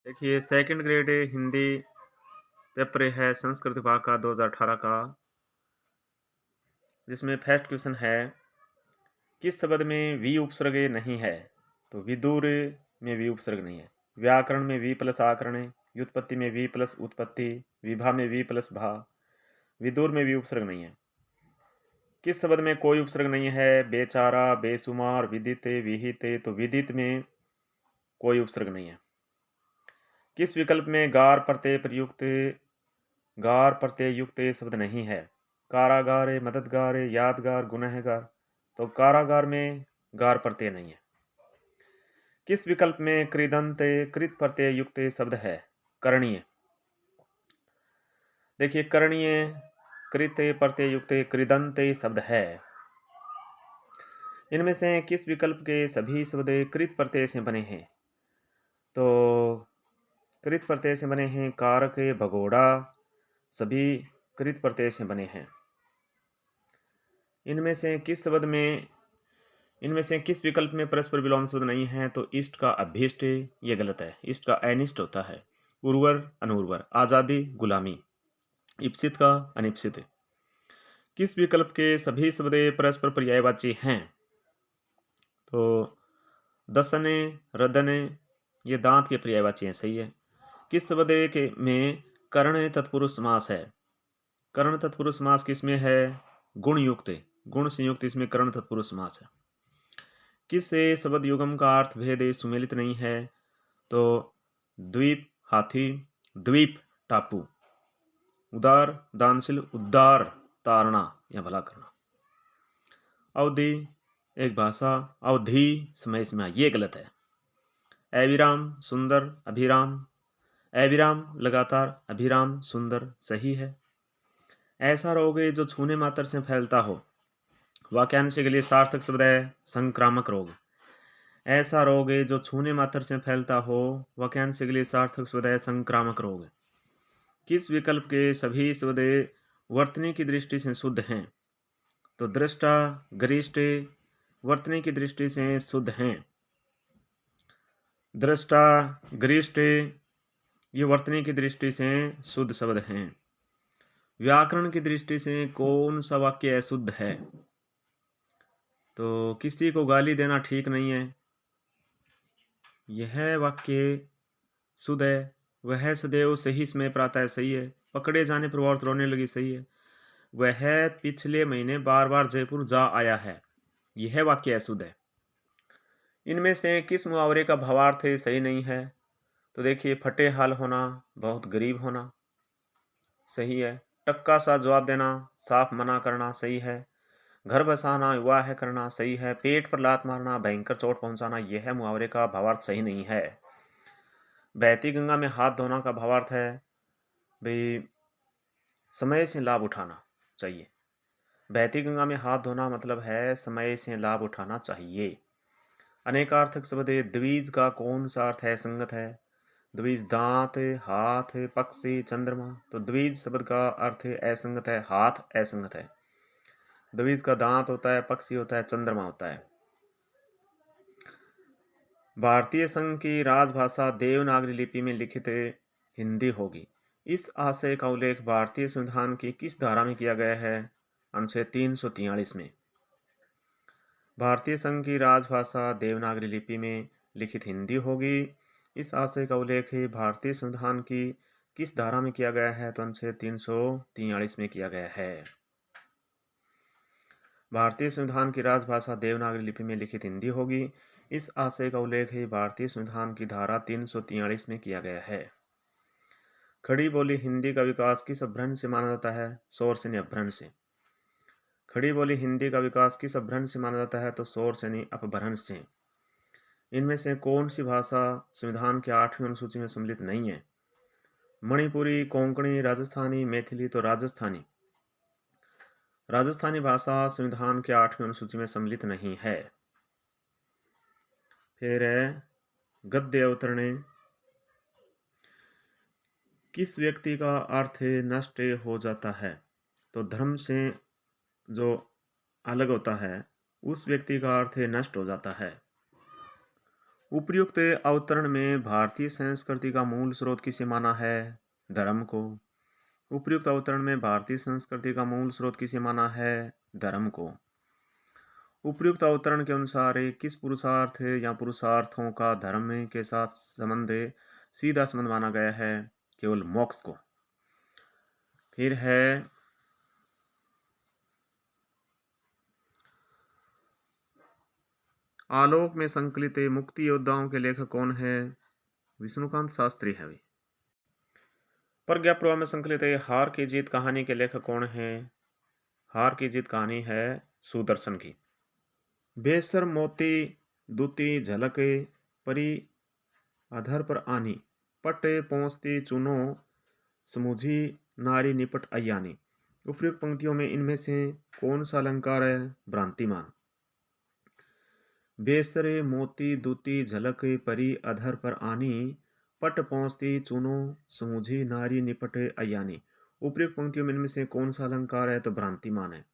देखिए second grade Hindi paper है संस्कृत विभाग का 2018 का, जिसमें फर्स्ट क्वेश्चन है किस शब्द में वी उपसर्ग नहीं है। तो विदुर में वी उपसर्ग नहीं है, व्याकरण में वी प्लस आकरण है, व्युत्पत्ति में वी प्लस उत्पत्ति, विभा में वी प्लस भा, विदुर में वी उपसर्ग नहीं है। किस शब्द में कोई उपसर्ग नहीं है, बेचारा, बेसुमार, विदित, विहित, तो विदित में कोई उपसर्ग नहीं है। किस विकल्प में गार प्रत्यय युक्त शब्द नहीं है, कारागार, मददगार, यादगार, गुनहगार, तो कारागार में गार प्रत्यय नहीं है। किस विकल्प में कृदंत कृत प्रत्यय युक्त शब्द है, करणीय। देखिए करणीय कृत प्रत्यय युक्त कृदंत शब्द है। इनमें से किस विकल्प के सभी शब्द कृत प्रत्यय से बने हैं। तो कृत प्रत्यय से बने हैं, कारक, भगोड़ा, सभी कृत प्रत्यय से बने हैं। इनमें से किस विकल्प में परस्पर विलोम शब्द नहीं है। तो इष्ट का अभीष्ट, ये गलत है, इष्ट का अनिष्ट होता है। उर्वर, अनुर्वर, आजादी, गुलामी, इप्सित का अनिप्सित। किस विकल्प के सभी शब्द परस्पर पर्यायवाची हैं। तो दसने, रदने, ये दांत के पर्यायवाची हैं, सही है। किस शब्द के में कर्ण तत्पुरुष समास है। कर्ण तत्पुरुष समास किसमें है, गुण युक्त, गुण संयुक्त इसमें कर्ण तत्पुरुष समास है। किस शब्द युगम का अर्थ भेद सुमेलित नहीं है। तो द्वीप हाथी, द्वीप टापू, उदार दानशील, उद्धार तारना या भला करना, अवधि एक भाषा, अवधि समय सीमा, ये गलत है। अविराम सुंदर, अभिराम, अविराम लगातार, अभिराम सुंदर, सही है। ऐसा रोग जो छूने मात्र से फैलता हो, वाक्यांश के लिए सार्थक शब्द है संक्रामक रोग। ऐसा रोग जो छूने मात्र से फैलता हो, वाक्यांश के लिए सार्थक शब्द है संक्रामक रोग। किस विकल्प के सभी शब्द वर्तनी की दृष्टि से शुद्ध हैं। तो दृष्टा, गरिष्ठ, वर्तनी की दृष्टि से शुद्ध हैं। दृष्टा, गरिष्ठ, ये वर्तनी की दृष्टि से शुद्ध शब्द हैं। व्याकरण की दृष्टि से कौन सा वाक्य अशुद्ध है। तो किसी को गाली देना ठीक नहीं है, यह वाक्य शुद्ध है। वह सदैव सही समय पर आता है, सही है। पकड़े जाने पर औरत रोने लगी, सही है। वह पिछले महीने बार बार जयपुर जा आया है, यह वाक्य अशुद्ध है। इनमें से किस मुहावरे का भावार्थ सही नहीं है। तो देखिए फटे हाल होना, बहुत गरीब होना, सही है। टक्का सा जवाब देना, साफ मना करना, सही है। घर बसाना, विवाह करना, सही है। पेट पर लात मारना, भयंकर चोट पहुंचाना, यह मुहावरे का भावार्थ सही नहीं है। बहती गंगा में हाथ धोना का भावार्थ है भाई समय से लाभ उठाना चाहिए। बहती गंगा में हाथ धोना मतलब है समय से लाभ उठाना चाहिए। अनेकार्थक शब्द द्विज का कौन सा अर्थ है, संगत है। द्विज दांत, हाथ, पक्षी, चंद्रमा, तो द्विज शब्द का अर्थ असंगत है, हाथ असंगत है। द्विज का दांत होता है, पक्षी होता है, चंद्रमा होता है। भारतीय संघ की राजभाषा देवनागरी लिपि में लिखित हिंदी होगी। इस आशय का उल्लेख भारतीय संविधान की किस धारा में किया गया है। अनुच्छेद 343 में। भारतीय संघ की राजभाषा देवनागरी लिपि में लिखित हिंदी होगी। इस आशय का उल्लेख भारतीय संविधान की किस धारा में किया गया है। तो अनुच्छेद 343 में किया गया है। भारतीय संविधान की राजभाषा देवनागरी लिपि में लिखित हिंदी होगी। इस आशय का उल्लेख भारतीय संविधान की धारा 343 में किया गया है। खड़ी बोली हिंदी का विकास किस अपभ्रंश से माना जाता है। शोर से अपभ्रंश से। खड़ी बोली हिंदी का विकास किस अपभ्रंश से माना जाता है। तो शोर से अपभ्रंश से। इनमें से कौन सी भाषा संविधान के 8वीं अनुसूची में सम्मिलित नहीं है। मणिपुरी, कोंकणी, राजस्थानी, मैथिली, तो राजस्थानी। राजस्थानी भाषा संविधान के 8वीं अनुसूची में सम्मिलित नहीं है। फिर है गद्य अवतरणे। किस व्यक्ति का अर्थ नष्ट हो जाता है। तो धर्म से जो अलग होता है उस व्यक्ति का अर्थ नष्ट हो जाता है। उपर्युक्त अवतरण में भारतीय संस्कृति का मूल स्रोत किसे माना है? धर्म को। उपर्युक्त अवतरण में भारतीय संस्कृति का मूल स्रोत किसे माना है? धर्म को। उपर्युक्त अवतरण के अनुसार किस पुरुषार्थ या पुरुषार्थों का धर्म के साथ सीधा संबंध माना गया है? केवल मोक्ष को। फिर है आलोक में संकलित मुक्ति योद्धाओं के लेखक कौन है? विष्णुकांत शास्त्री है। प्रज्ञा प्रवाह में संकलित हार की जीत कहानी के लेखक कौन है? हार की जीत कहानी है सुदर्शन की। बेसर मोती दूती झलक परी अधर पर आनी, पट पहुंचती चुनो समूझी नारी निपट अयानी। उपयुक्त पंक्तियों में इनमें से कौन सा अलंकार है भ्रांतिमान? बेसरे मोती दूती झलक परी अधर पर आनी, पट पहुंचती चुनो समूझी नारी निपटे अयानी। उपयुक्त पंक्तियों में इनमें से कौन सा अलंकार है तो भ्रांतिमान है।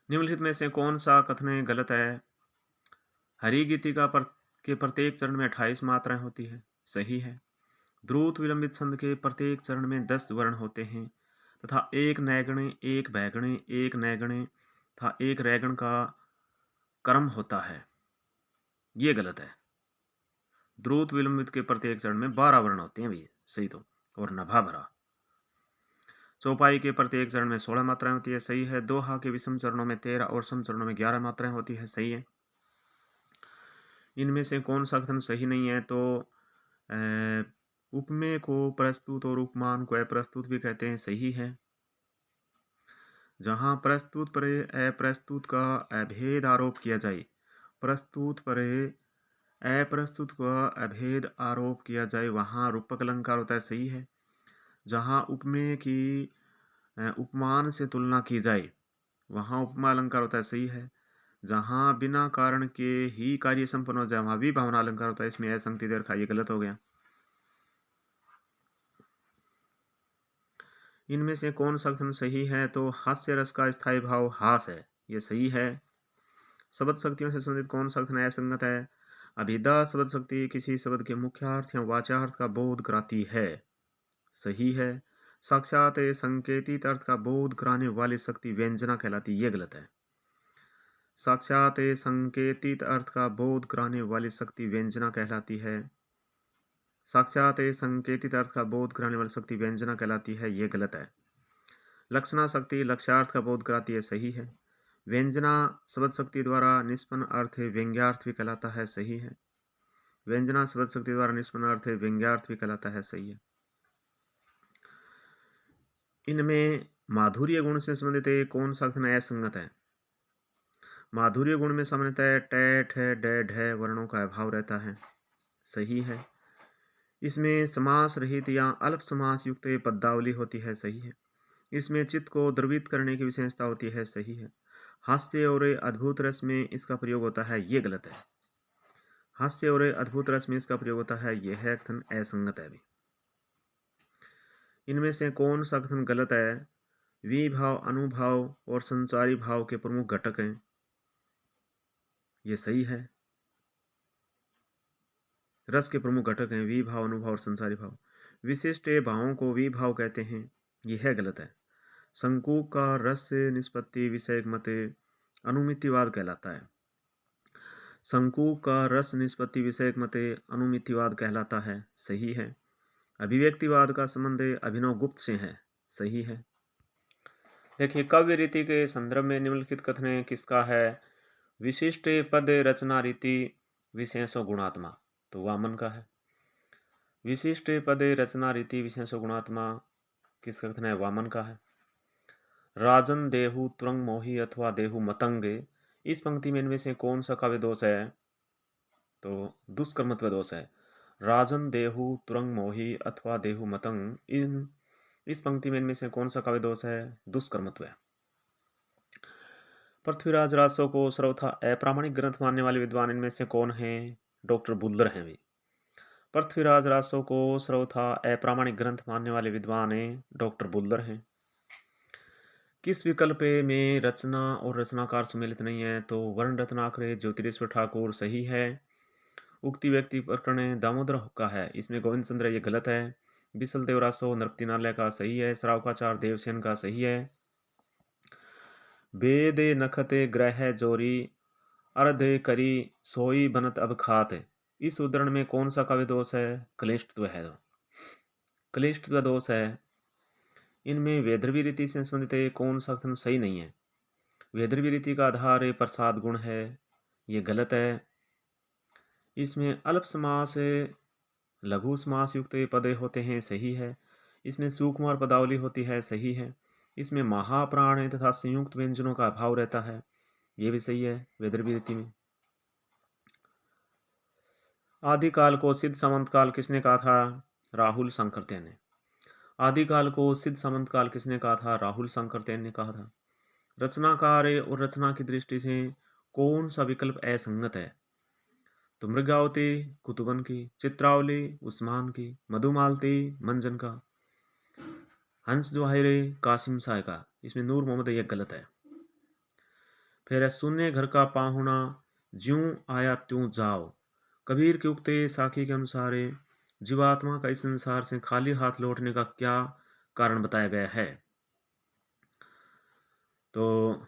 निम्नलिखित में से कौन सा कथन गलत है? हरि गीतिका के प्रत्येक चरण में 28 मात्राएं होती है, सही है। द्रुत विलंबित छंद के प्रत्येक चरण में 10 वर्ण होते हैं तथा एक नैगणे, एक भैगणे, एक नैगणे तथा एक रैगण का क्रम होता है, ये गलत है। द्रुत विलंबित के प्रत्येक चरण में 12 वर्ण होते हैं भी, सही तो। और नभा भरा। चौपाई के प्रत्येक चरण में 16 मात्राएं होती है, सही है। दोहा के विषम चरणों में 13 और सम चरणों में 11 मात्राएं होती है, सही है। इनमें से कौन सा कथन सही नहीं है तो उपमेय को प्रस्तुत और उपमान को अप्रस्तुत भी कहते हैं, सही है। जहां प्रस्तुत पर अप्रस्तुत का अभेद आरोप किया जाए, प्रस्तुत पर अप्रस्तुत का अभेद आरोप किया जाए, वहां रूपक अलंकार होता है, सही है। जहां उपमेय की उपमान से तुलना की जाए, वहां उपमा अलंकार होता है, सही है। जहां बिना कारण के ही कार्य संपन्न हो जाए, वहां भी भावना अलंकार होता है, इसमें असंगति दे रखा, ये गलत हो गया। इनमें से कौन सा कथन सही है तो हास्य रस का स्थायी भाव हास है, ये सही है। शब्द शक्तियों से संबंधित कौन सा कथन असंगत है? अभिधा शब्द शक्ति किसी शब्द के मुख्यार्थ या वाच्यार्थ का बोध कराती है, सही है। साक्षात संकेतित अर्थ का बोध कराने वाली शक्ति व्यंजना कहलाती, ये गलत है। साक्षात संकेतित अर्थ का बोध कराने वाली शक्ति व्यंजना कहलाती है। साक्षात संकेतित अर्थ का बोध कराने वाली शक्ति व्यंजना कहलाती है, ये गलत है। लक्षणा शक्ति लक्ष्यार्थ का बोध कराती है, सही है। व्यंजना शब्द शक्ति द्वारा निष्पन्न अर्थ व्यंग्यार्थ भी कहलाता है, सही है। व्यंजना शब्द शक्ति द्वारा निष्पन्न अर्थ व्यंग्यार्थ भी कहलाता है, सही है। इनमें माधुर्य गुण से संबंधित कौन सा कथन असंगत है? माधुर्य गुण में सामान्यतः ट, ठ, ड, ढ वर्णों का अभाव रहता है, सही है। इसमें समास रहित या अल्प समास युक्त पदावली होती है, सही है। इसमें चित्त को द्रवित करने की विशेषता होती है, सही है। हास्य और अद्भुत रस में इसका प्रयोग होता है, ये गलत है। हास्य और अद्भुत रस में इसका प्रयोग होता है, यह कथन असंगत है भी। इनमें से कौन सा कथन गलत है? विभाव, अनुभाव और संचारी भाव के प्रमुख घटक हैं, ये सही है। रस के प्रमुख घटक हैं विभाव, अनुभव और संसारी भाव। विशिष्ट भावों को विभाव कहते हैं, यह गलत है। शंकु का रस निष्पत्ति विषयक मत अनुमितिवाद कहलाता है। शंकु का रस निष्पत्ति विषयक मत अनुमितिवाद कहलाता है, सही है। अभिव्यक्तिवाद का संबंध अभिनव गुप्त से है, सही है। देखिए काव्य रीति के संदर्भ में निम्नलिखित कथन किसका है? विशिष्ट पद रचना रीति विशेषो गुणात्मा, तो वामन का है। विशिष्ट पद रचना रीति विशेषो गुणात्मा किसका कथन है? वामन का है। राजन देहु तुरंग मोही अथवा देहु मतंग, इस पंक्ति में इनमें से कौन सा काव्य दोष है? तो दुष्कर्मत्व दोष है। राजन देहु तुरंग मोही अथवा देहु मतंग, इस पंक्ति में इनमें से कौन सा काव्य दोष है? दुष्कर्मत्व है। पृथ्वीराज रासो को सर्वथा अप्रामाणिक ग्रंथ मानने वाले विद्वान इनमें से कौन है? डॉक्टर बुल्लर हैं भी। पृथ्वीराज रासो को सर्वथा अप्रामाणिक ग्रंथ मानने वाले विद्वान डॉक्टर बुल्लर हैं। किस विकल्प में रचना और रचनाकार सम्मिलित नहीं है? तो वर्ण रत्नाकरे ज्योतिरेश्वर ठाकुर सही है। उक्ति व्यक्ति प्रकरण दामोदर का है, इसमें गोविंद चंद्र ये गलत है। बिसल देवरासो नृपति नालय का सही है। श्रावकाचार देवसेन का सही है। बेदे नखते ग्रह जोरी अर्धे करी सोई बनत अब खात। इस उद्धरण में कौन सा काव्य दोष है? क्लिष्टत्व है। क्लिष्टत्व दोष है। इनमें वेदर्भी रीति से संबंधित कौन सा कथन सही नहीं है? वेदर्भी रीति का आधार प्रसाद गुण है, ये गलत है। इसमें अल्प समास लघु समास युक्त पदे होते हैं, सही है। इसमें सुकुमार पदावली होती है, सही है। इसमें महाप्राण तथा संयुक्त व्यंजनों का अभाव रहता है, ये भी सही है वेदर्भी रीति में। आदिकाल को सिद्ध सामंत काल किसने कहा था? राहुल शंकरतेन ने। आदिकाल को सिद्ध सामंत काल किसने कहा था? राहुल शंकरतेन ने कहा था। रचनाकार और रचना की दृष्टि से कौन सा विकल्प असंगत है? तो मृगावती कुतुबन की, चित्रावली उस्मान की, मधुमालती मंजन का, हंस जवाहिर कासिम साय का। इसमें नूर मोहम्मद यह गलत है। फिर है शून्य घर का पाहुना ज्यों आया त्यों जाओ। कबीर के उक्ते साखी के अनुसार जीवात्मा का इस संसार से खाली हाथ लौटने का क्या कारण बताया गया है? तो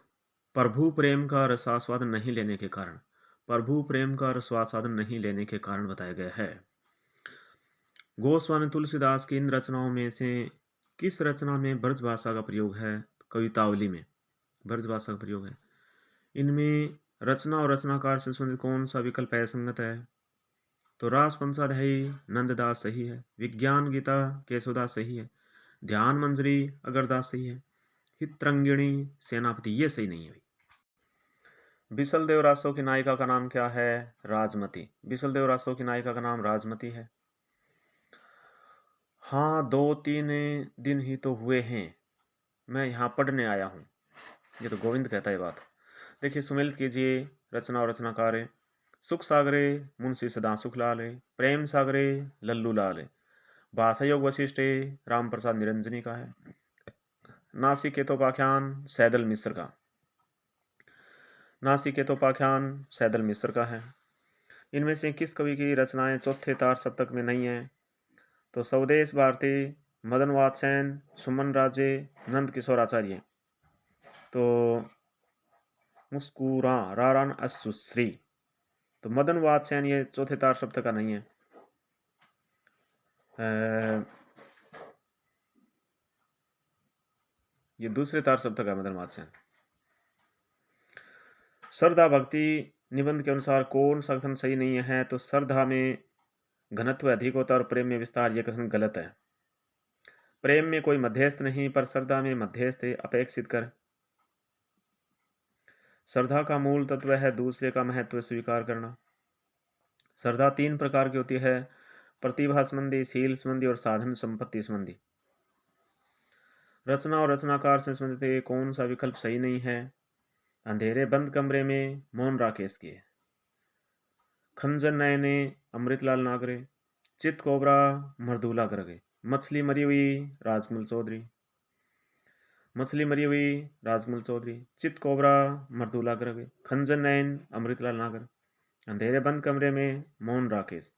प्रभु प्रेम का रसास्वादन नहीं लेने के कारण, प्रभु प्रेम का रसास्वादन नहीं लेने के कारण बताया गया है। गोस्वामी तुलसीदास की इन रचनाओं में से किस रचना में ब्रज भाषा का प्रयोग है? कवितावली में ब्रज भाषा का प्रयोग है। इनमें रचना और रचनाकार से संबंधित कौन सा विकल्प असंगत है? तो रास पंचाध्यायी नंददास सही है। विज्ञान गीता केशवदास सही है। ध्यान मंजरी अगरदास सही है। हितरंगिणी सेनापति ये सही नहीं है। बिसल देव रासो की नायिका का नाम क्या है? राजमती। बिसल देव रासो की नायिका का नाम राजमती है। हाँ 2-3 दिन ही तो हुए हैं, मैं यहाँ पढ़ने आया हूँ, ये तो गोविंद कहता है बात। देखिए सुमेलित कीजिए रचना और रचनाकार। सुख सागरे मुंशी सदा सुखलाल, प्रेम सागरे लल्लू लाल, भाषा योग वशिष्ठ राम प्रसाद निरंजनी का है। नासिकेतोपाख्यान सैदल मिश्र का, नासिकेतोपाख्यान सैदल मिश्र का है। इनमें से किस कवि की रचनाएं चौथे तार सप्तक में नहीं है? तो स्वदेश भारती, मदन वात्सेन, सुमन राजे, नंद किशोराचार्य। तो मुस्कुरा रारान असुश्री, तो मदन वात्सेन ये चौथे तार सप्तक का नहीं है। ये दूसरे तार सप्तक है मदन वात्सेन। श्रद्धा भक्ति निबंध के अनुसार कौन सा कथन सही नहीं है? तो श्रद्धा में घनत्व अधिक होता है और प्रेम में विस्तार, यह कथन गलत है। प्रेम में कोई मध्यस्थ नहीं, पर श्रद्धा में मध्यस्थ अपेक्षित कर। श्रद्धा का मूल तत्व है दूसरे का महत्व स्वीकार करना। श्रद्धा 3 प्रकार की होती है, प्रतिभा संबंधी, शील संबंधी और साधन संपत्ति संबंधी। रचना और रचनाकार से संबंधित कौन सा विकल्प सही नहीं है? अंधेरे बंद कमरे में मोहन राकेश की, खंजर नयने अमृतलाल नागरे, चित कोबरा मरदूला गर्गे, मछली मरी हुई राजकमल चौधरी, मछली मरी हुई राजकमल चौधरी, चित कोबरा मरदूला गर्गे, खंजर नयन अमृतलाल नागर। अंधेरे बंद कमरे में मोहन राकेश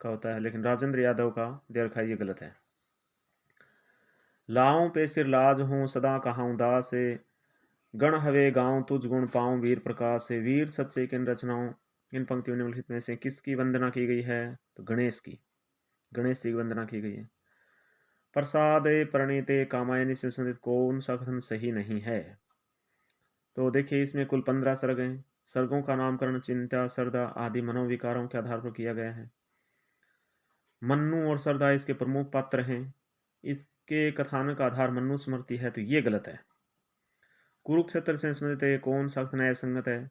का होता है, लेकिन राजेंद्र यादव का दे रखा है, ये गलत है। लाऊं पे सिर लाज हूँ सदा कहाऊं दास, गण हवे गांव तुझ गुण पाऊं वीर प्रकाश। वीर सच्चे किन रचनाओं, इन पंक्तियों निम्नलिखित में से किसकी वंदना की गई है? तो गणेश की, गणेश जी की वंदना की गई है। प्रसाद प्रणीते कामायनी से संबंधित कौन सा कथन सही नहीं है? तो देखिए इसमें कुल 15 सर्ग हैं। सर्गों का नामकरण चिंता, श्रद्धा आदि मनोविकारों के आधार पर किया गया है। मन्नू और श्रद्धा इसके प्रमुख पात्र हैं। इसके कथानक आधार मन्नू स्मृति है, तो ये गलत है। कुरुक्षेत्र से संबंधित कौन सा कथन असंगत है?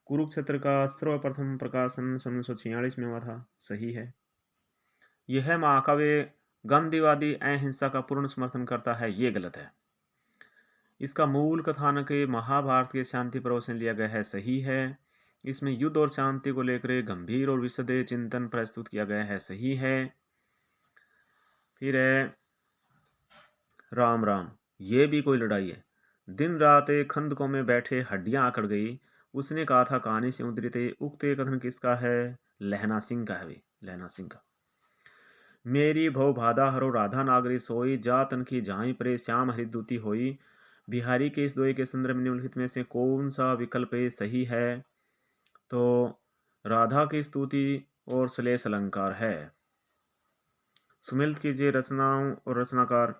कुरुक्षेत्र का सर्वप्रथम प्रकाशन 1946 में हुआ था, सही है। यह महाकाव्य गांधीवादी अहिंसा का पूर्ण समर्थन करता है, ये गलत है। इसका मूल कथानक महाभारत के शांति पर्व से लिया गया है, सही है। इसमें युद्ध और शांति को लेकर गंभीर और विशद चिंतन प्रस्तुत किया गया है, सही है। फिर है राम राम, ये भी कोई लड़ाई है। दिन रात खंदकों में बैठे हड्डियां आकड़ गई। उसने कहा था कहानी से उद्धृत उक्त कथन किसका है? लहना सिंह का है भाई, लहना सिंह का। मेरी भव भादा हरो राधा नागरी सोई, जा तन की झाई परे श्याम हरि दूती होई। बिहारी के इस दोहे के संदर्भ में निम्नलिखित में से कौन सा विकल्प सही है? तो राधा की स्तुति और श्लेष अलंकार है। सुमिलित कीजिए रचनाओं और रचनाकार।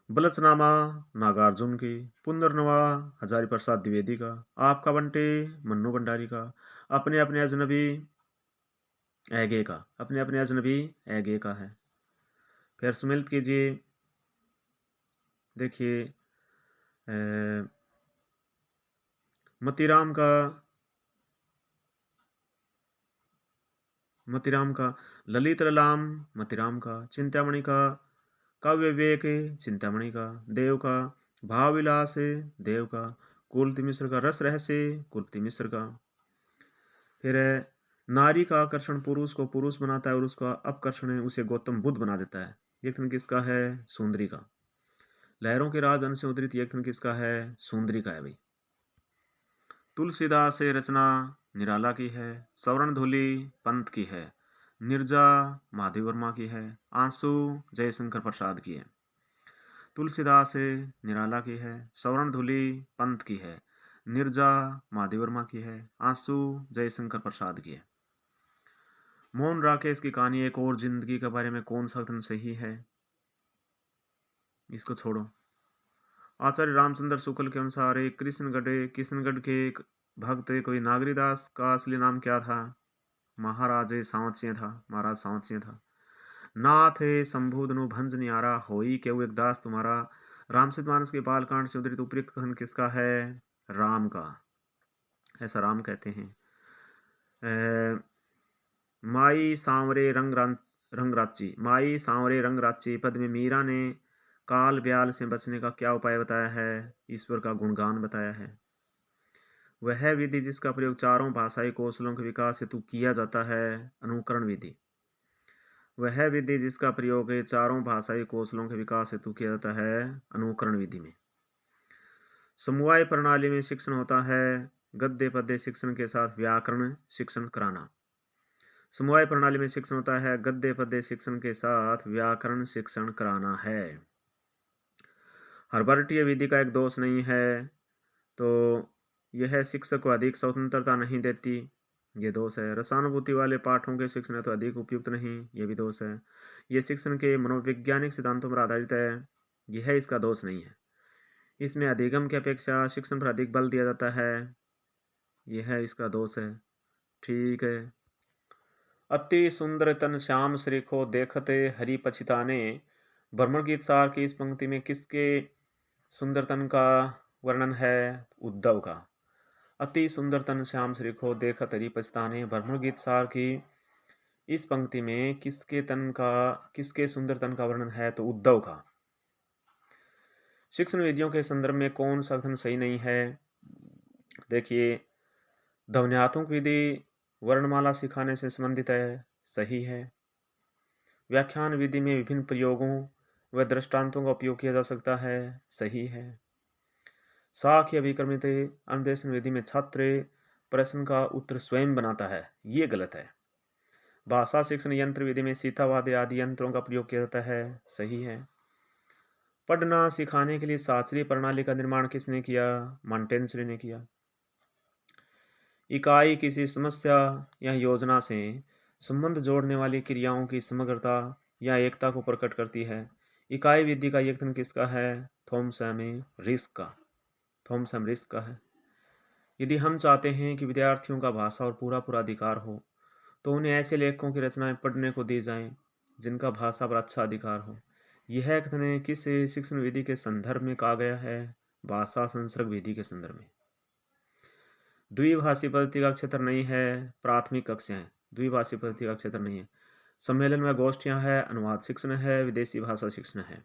बलसनामा नागार्जुन की, पुनर्नवा हजारी प्रसाद द्विवेदी का, आपका बंटे मन्नू भंडारी का, अपने अपने अजनबी ऐगे का, अपने अपने अजनबी ऐगे का है। फिर सुमिलित कीजिए, देखिए मतीराम का ललित रलाम, मतीराम का चिंतामणि का काव्य विवेक, चिंतामणि का देव का भाव विलास, देव का कुलति मिश्र का रस रहस्य, कुलति मिश्र का। फिर नारी का आकर्षण पुरुष को पुरुष बनाता है और उसका अपकर्षण उसे गौतम बुद्ध बना देता है। ये कथन किसका है? सुंदरी का। लहरों के राज अंश से उद्धृत ये कथन किसका है? सुंदरी का है भाई। तुलसीदास से रचना निराला की है, सवर्ण धूली पंत की है, निर्जा माधव वर्मा की है, आंसू जयशंकर प्रसाद की है। तुलसीदास निराला की है, सवर्ण धूली पंत की है, निर्जा माधव वर्मा की है, आंसू जयशंकर प्रसाद की है। मोहन राकेश की कहानी एक और जिंदगी के बारे में कौन सा कथन सही है? इसको छोड़ो। आचार्य रामचंद्र शुक्ल के अनुसार एक किशनगढ़ के एक भक्त कोई नागरीदास का असली नाम क्या था? महाराज सांवत सिंह था, महाराज सांवत सिंह था। नाथ शंभुधनु भंज नियारा होई केउ एक दास तुम्हारा। रामचरितमानस के बालकांड से उद्धृत उपयुक्त कथन किसका है? राम का। ऐसा राम कहते हैं। माई सांवरे रंगराची, माई सांवरे रंगराची पद में मीरा ने काल ब्याल से बचने का क्या उपाय बताया है? ईश्वर का गुणगान बताया है। वह विधि जिसका प्रयोग चारों भाषाई कौशलों के विकास हेतु किया जाता है, अनुकरण विधि। वह विधि जिसका प्रयोग चारों भाषाई कौशलों के विकास हेतु किया जाता है, अनुकरण विधि में। समवाय प्रणाली में शिक्षण होता है गद्य पद्य शिक्षण के साथ व्याकरण शिक्षण कराना। समवाय प्रणाली में शिक्षण होता है गद्य पद्य शिक्षण के साथ व्याकरण शिक्षण कराना है। हर्बर्टीय विधि का एक दोष नहीं है, तो यह शिक्षक को अधिक स्वतंत्रता नहीं देती, ये दोष है। रसानुभूति वाले पाठों के शिक्षण तो अधिक उपयुक्त नहीं, ये भी दोष है। ये शिक्षण के मनोवैज्ञानिक सिद्धांतों पर आधारित है, यह इसका दोष नहीं है। इसमें अधिगम की अपेक्षा शिक्षण पर अधिक बल दिया जाता है, यह इसका दोष है। ठीक है। अति सुंदर तन श्याम श्री को देखते हरि पछिताने। भ्रमण गीत सार की इस पंक्ति में किसके सुंदर तन का वर्णन है? उद्धव का। अति सुंदर तन श्याम श्री को देखत हरि पछताने। भ्रमण गीत सार की इस पंक्ति में किसके सुंदर तन का वर्णन है? तो उद्धव का। शिक्षण विधियों के संदर्भ में कौन सा कथन सही नहीं है? देखिए, ध्वन्यात्मक विधि वर्णमाला सिखाने से संबंधित है, सही है। व्याख्यान विधि में विभिन्न प्रयोगों व दृष्टांतों का उपयोग किया जा सकता है, सही है। साख्य अभिक्रमित अनुदेशन विधि में छात्र प्रश्न का उत्तर स्वयं बनाता है, ये गलत है। भाषा शिक्षण यंत्र विधि में सीतावाद आदि यंत्रों का प्रयोग किया जाता है, सही है। पढ़ना सिखाने के लिए शास्त्रीय प्रणाली का निर्माण किसने किया? मॉन्टेस्क्यू ने किया। इकाई किसी समस्या या योजना से संबंध जोड़ने वाली क्रियाओं की समग्रता या एकता को प्रकट करती है। इकाई विधि का यत्न किसका है? थॉमसन रिस्क का। थॉमसन रिस्क का है। यदि हम चाहते हैं कि विद्यार्थियों का भाषा और पूरा अधिकार हो, तो उन्हें ऐसे लेखकों की रचनाएं पढ़ने को दी जाएं जिनका भाषा पर अच्छा अधिकार हो। यह कथन किस शिक्षण विधि के संदर्भ में कहा गया है? भाषा संसर्ग विधि के संदर्भ में। द्विभाषी पद्धति का क्षेत्र नहीं है, प्राथमिक कक्षाएं। द्विभाषी पद्धति का क्षेत्र नहीं है। सम्मेलन में गोष्ठियां है, अनुवाद शिक्षण है, विदेशी भाषा शिक्षण है।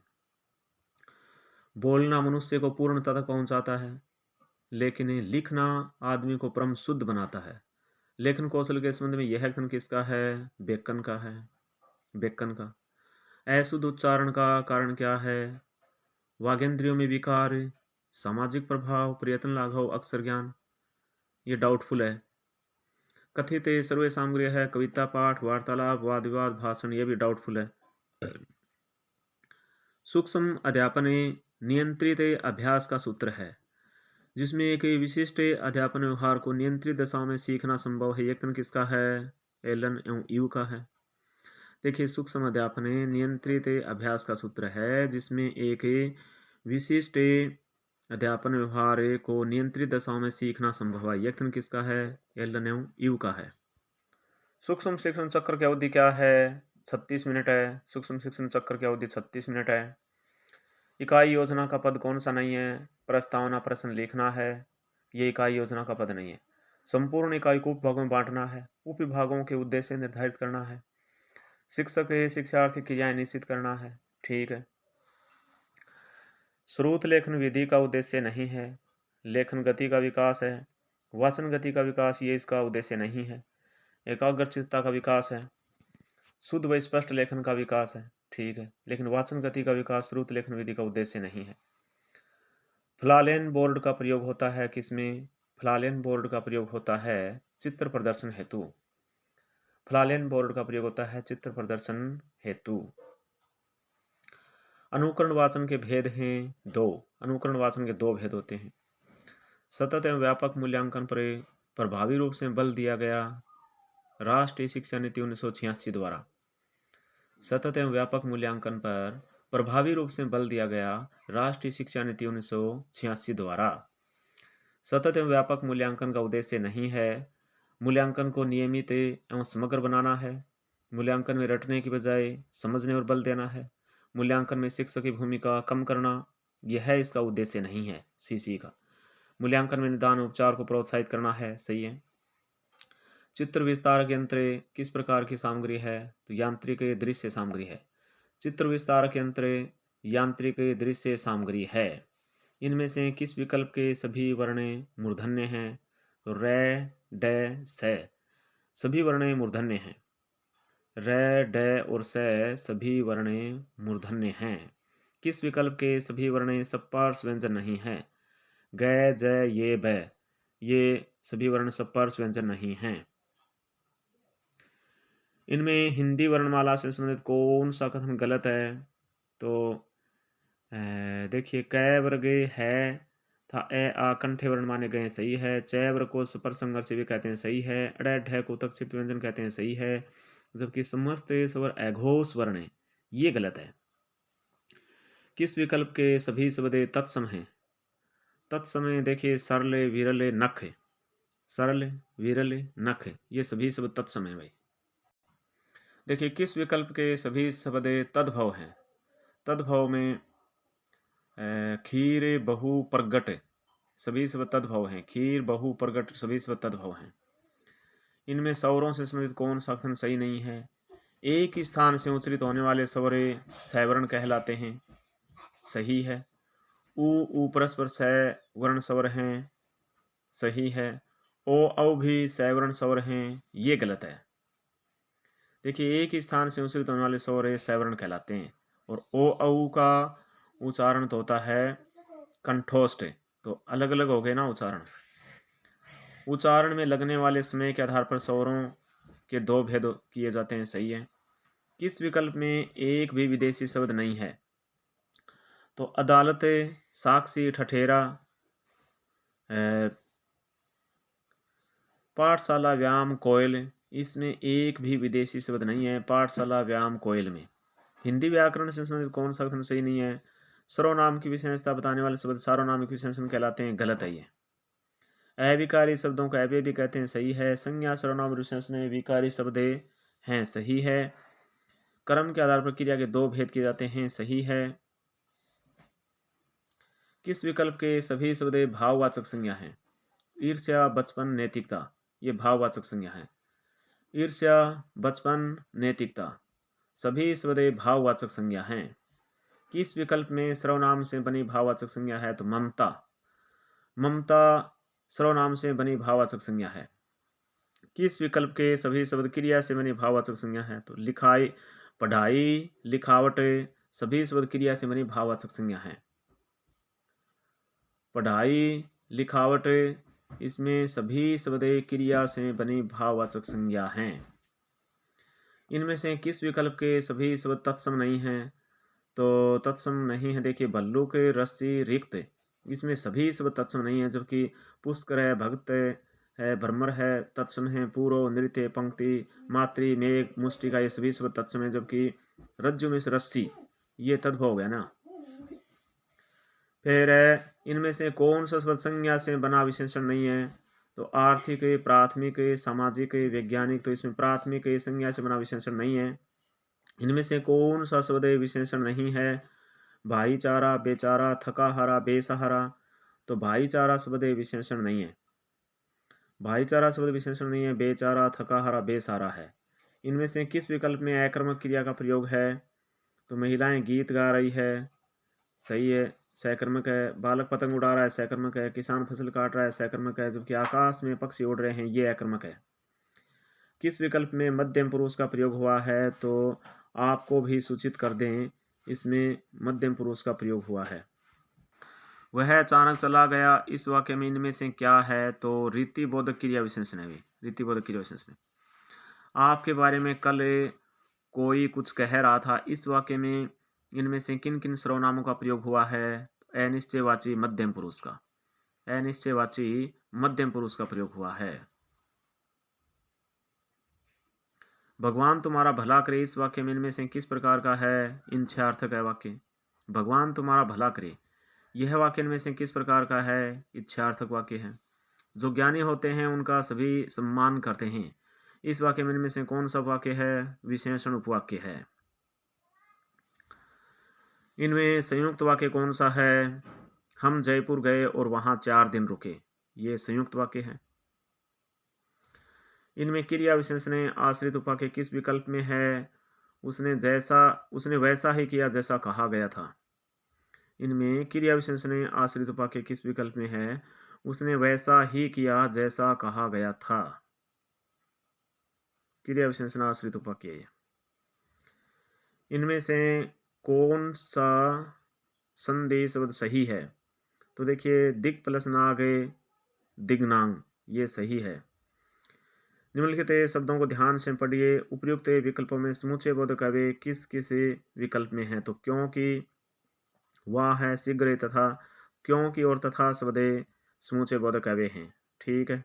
बोलना मनुष्य को पूर्णता तक पहुंचाता है, लेकिन लिखना आदमी को परम शुद्ध बनाता है। लेखन कौशल के संबंध में यह कथन किसका है? बेकन का है, बेकन का। अशुद्ध उच्चारण का कारण क्या है? वागेंद्रियों में विकार, सामाजिक प्रभाव, प्रयत्न लाघव, अक्षर ज्ञान, ये डाउटफुल है। कथित सर्वे सामग्री है, कविता पाठ, वार्तालाप, वाद विवाद, भाषण, ये भी डाउटफुल है। सूक्ष्म अध्यापन नियंत्रित अभ्यास का सूत्र है, जिसमें एक विशिष्ट अध्यापन व्यवहार को नियंत्रित दशाओं में सीखना संभव है। यत्न किसका है? एलन एवं यू का है। देखिए, सूक्ष्म अध्यापन नियंत्रित अभ्यास का सूत्र है, जिसमें एक विशिष्ट अध्यापन व्यवहार को नियंत्रित दशाओं में सीखना संभव है। यत्न किसका है? एलन एवं यू का है। सूक्ष्म शिक्षण चक्र की अवधि क्या है? 36 मिनट है। सूक्ष्म शिक्षण चक्र की अवधि 36 मिनट है। इकाई योजना का पद कौन सा नहीं है? प्रस्तावना प्रश्न लिखना है, ये इकाई योजना का पद नहीं है। संपूर्ण इकाई को उपविभागों में बांटना है, उपविभागों के उद्देश्य निर्धारित करना है, शिक्षक शिक्षार्थी क्रियाएं निश्चित करना है। ठीक है। स्रोत लेखन विधि का उद्देश्य नहीं है, लेखन गति का विकास है। वाचन गति का विकास, ये इसका उद्देश्य नहीं है। एकाग्रचित्तता का विकास है। शुद्ध व स्पष्ट लेखन का विकास है। ठीक है, लेकिन वाचन गति का विकास स्रोत लेखन विधि का उद्देश्य नहीं है। फ्लालेन बोर्ड का प्रयोग होता है किसमें? फ्लालेन बोर्ड का प्रयोग होता है चित्र प्रदर्शन हेतु। फ्लालेन बोर्ड का प्रयोग होता है चित्र प्रदर्शन हेतु। अनुकरण वाचन के भेद हैं 2। अनुकरण वाचन के 2 भेद होते हैं। सतत एवं व्यापक मूल्यांकन पर प्रभावी रूप से बल दिया गया राष्ट्रीय शिक्षा नीति 1986 द्वारा। सतत एवं व्यापक मूल्यांकन पर प्रभावी रूप से बल दिया गया राष्ट्रीय शिक्षा नीति 1986 द्वारा। सतत एवं व्यापक मूल्यांकन का उद्देश्य नहीं है मूल्यांकन को नियमित एवं समग्र बनाना है। मूल्यांकन में रटने की बजाय समझने पर बल देना है। मूल्यांकन में शिक्षक की भूमिका कम करना, यह इसका उद्देश्य नहीं है। सीसी का मूल्यांकन में निदान उपचार को प्रोत्साहित करना है। सही है। चित्र विस्तारक यंत्र किस प्रकार की सामग्री है? तो यांत्रिक दृश्य सामग्री है। चित्र विस्तारक यंत्र यांत्रिक दृश्य सामग्री है। इनमें से किस विकल्प के सभी वर्ण मूर्धन्य हैं? तो रे, डे, से सभी वर्ण मूर्धन्य हैं। रे, डे और से सभी वर्ण मूर्धन्य हैं। किस विकल्प के सभी वर्ण सप्पार्श व्यंजन नहीं हैं? ग, ज, ये, ब, ये सभी वर्ण सप्पार्श व्यंजन नहीं हैं। इनमें हिंदी वर्णमाला से संबंधित कौन सा कथन गलत है? तो देखिए, कै वर्ग है था ए आ कंठे वर्ण माने गए, सही है। चै वर्ग को स्वर संघर्ष भी कहते हैं, सही है। अड़ै ढै को तक्षिप्त व्यंजन कहते हैं, सही है। जबकि समस्त स्वर अघोष वर्ण है, ये गलत है। किस विकल्प के सभी शब्द तत्सम हैं? तत्समय देखिए, सरल, विरल, नख, सरल, विरल, नख, ये सभी शब्द तत्सम है भाई। देखिए, किस विकल्प के सभी शब्द तद्भव हैं? तद्भव में खीर, बहु, प्रगट सभी शब्द तद्भव हैं। खीर, बहु, प्रगट सभी शब्द तद्भव हैं। इनमें स्वरों से संबंधित कौन सा कथन सही नहीं है? एक ही स्थान से उच्चारित होने वाले स्वर सवर्ण कहलाते हैं, सही है। उ परस्पर सवर्ण स्वर हैं, सही है। ओ, औ भी सवर्ण स्वर हैं, ये गलत है। देखिए, एक ही स्थान से उच्चारित होने वाले स्वर सवर्ण कहलाते हैं, और ओ, औ का उच्चारण तो होता है कंठोष्ठ, तो अलग अलग हो गए ना उच्चारण। उच्चारण में लगने वाले समय के आधार पर स्वरों के 2 भेद किए जाते हैं, सही है। किस विकल्प में एक भी विदेशी शब्द नहीं है? तो अदालत, साक्षी, ठठेरा, पाठशाला, व्यायाम, कोयल, इसमें एक भी विदेशी शब्द नहीं है। पाठशाला, व्यायाम, कोयल में हिंदी व्याकरण से संबंधित कौन सा कथन सही नहीं है? सर्वनाम की विशेषता बताने वाले शब्द सार्वनामिक विशेषण कहलाते हैं, गलत है ये। अविकारी शब्दों को अव्यय भी कहते हैं, सही है। संज्ञा, सर्वनाम, विशेषण विकारी शब्द हैं, सही है। कर्म के आधार पर क्रिया के 2 भेद किए जाते हैं, सही है। किस विकल्प के सभी शब्द भाववाचक संज्ञा हैं? ईर्ष्या, बचपन, नैतिकता, ये भाववाचक संज्ञा है। ईर्ष्या, बचपन, नैतिकता सभी शब्द भाववाचक संज्ञा हैं। किस विकल्प में सर्वनाम से बनी भाववाचक संज्ञा है? तो ममता, ममता सर्वनाम से बनी भाववाचक संज्ञा है। किस विकल्प के सभी शब्द क्रिया से बनी भाववाचक संज्ञा है? तो लिखाई, पढ़ाई, लिखावट सभी शब्द क्रिया से बनी भाववाचक संज्ञा है। पढ़ाई, लिखावट, इसमें सभी शब्द क्रिया से बनी भाववाचक संज्ञा हैं। इनमें से किस विकल्प के सभी शब्द तत्सम नहीं हैं? तो तत्सम नहीं है, देखिए भल्लुक, रस्सी, रिक्त, इसमें सभी शब्द तत्सम नहीं है। जबकि पुष्कर है, भक्त है, भ्रमर है, तत्सम है। पूर्व, नृत्य, पंक्ति, मातृ, मेघ, मुष्टिका, ये सभी शब्द तत्सम है। जबकि रज्जु में से रस्सी, ये तद्भव हो गया ना। फिर इनमें से कौन सा शब्द संज्ञा से बना विशेषण नहीं है? तो आर्थिक, प्राथमिक, सामाजिक, वैज्ञानिक, तो इसमें प्राथमिक संज्ञा से बना विशेषण नहीं है। इनमें से कौन सा शब्द विशेषण नहीं है? भाईचारा, बेचारा, थकाहारा, बेसहारा, तो भाईचारा शब्द विशेषण नहीं है। भाईचारा शब्द विशेषण नहीं है। बेचारा, थकाहारा, बेसहारा है। इनमें से किस विकल्प में अकर्मक क्रिया का प्रयोग है? तो महिलाएं गीत गा रही है, सही है, सकर्मक है। बालक पतंग उड़ा रहा है, सकर्मक है। किसान फसल काट रहा है, सकर्मक है। जबकि आकाश में पक्षी उड़ रहे हैं, ये अकर्मक है। किस विकल्प में मध्यम पुरुष का प्रयोग हुआ है? तो आपको भी सूचित कर दें, इसमें मध्यम पुरुष का प्रयोग हुआ है। वह अचानक चला गया, इस वाक्य में इनमें से क्या है? तो रीतिबोधक क्रिया विशेषण है। रीतिबोधक क्रिया विशेषण। आपके बारे में कल कोई कुछ कह रहा था, इस वाक्य में इनमें से किन किन सर्वनामों का प्रयोग हुआ है? अनिश्चयवाची मध्यम पुरुष का, अनिश्चयवाची मध्यम पुरुष का प्रयोग हुआ है। भगवान तुम्हारा भला करे, इस वाक्य में इनमें से किस प्रकार का है? इच्छार्थक है वाक्य। भगवान तुम्हारा भला करे, यह वाक्य इनमें से किस प्रकार का है? इच्छार्थक वाक्य है। जो ज्ञानी होते हैं उनका सभी सम्मान करते हैं, इस वाक्य में इनमें से कौन सा वाक्य है? विशेषण उपवाक्य है। इनमें संयुक्त वाक्य कौन सा है? हम जयपुर गए और वहां 4 दिन रुके, ये संयुक्त वाक्य है। इनमें क्रिया विशेषण आश्रित उपवाक्य किस विकल्प में है? उसने वैसा ही किया जैसा कहा गया था। इनमें क्रिया विशेषण आश्रित उपवाक्य किस विकल्प में है? उसने वैसा ही किया जैसा कहा गया था। क्रिया विशेषण आश्रित उपवाक्य है। इनमें से कौन सा संदेह शब्द सही है? तो देखिए दिग प्लस नाग, दिग्नांग, ये सही है। निम्नलिखित शब्दों को ध्यान से पढ़िए। उपयुक्त विकल्पों में समुच्चय बोधक अव्यय किस किस विकल्प में है? तो क्योंकि, वह है, शीघ्र तथा, क्योंकि और तथा शब्द समुच्चय बोधक अव्यय हैं। ठीक है।